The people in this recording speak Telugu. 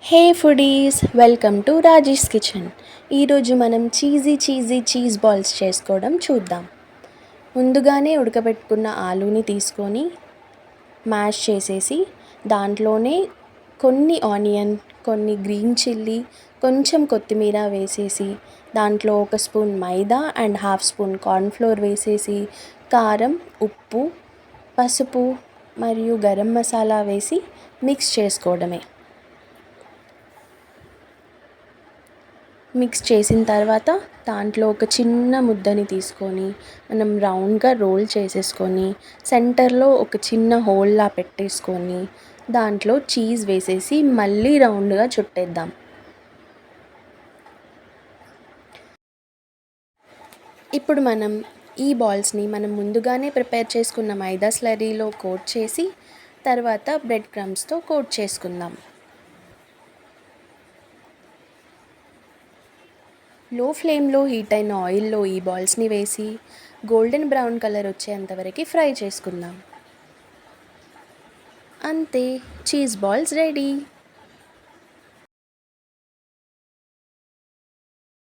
Hey foodies, welcome to Rajesh kitchen. ఈరోజు మనం చీజ్ బాల్స్ చేసుకోవడం చూద్దాం. ముందుగానే ఉడకబెట్టుకున్న ఆలూని తీసుకొని మ్యాష్ చేసేసి దాంట్లోనే కొన్ని ఆనియన్, కొన్ని గ్రీన్ చిల్లీ, కొంచెం కొత్తిమీర వేసేసి దాంట్లో 1 spoon maida and 1/2 spoon cornflour వేసేసి కారం, ఉప్పు, పసుపు మరియు గరం మసాలా వేసి మిక్స్ చేసుకోవడమే. మిక్స్ చేసిన తర్వాత దాంట్లో ఒక చిన్న ముద్దని తీసుకొని మనం రౌండ్గా రోల్ చేసేసుకొని సెంటర్లో ఒక చిన్న హోల్లా పెట్టేసుకొని దాంట్లో చీజ్ వేసేసి మళ్ళీ రౌండ్గా చుట్టేద్దాం. ఇప్పుడు మనం ఈ బాల్స్ని మనం ముందుగానే ప్రిపేర్ చేసుకున్న మైదా స్లరీలో కోట్ చేసి తర్వాత బ్రెడ్ క్రమ్స్తో కోట్ చేసుకుందాం. లో ఫ్లేమ్లో హీట్ అయిన ఆయిల్లో ఈ బాల్స్ని వేసి గోల్డెన్ బ్రౌన్ కలర్ వచ్చేంతవరకు ఫ్రై చేసుకుందాం. అంతే, చీజ్ బాల్స్ రెడీ.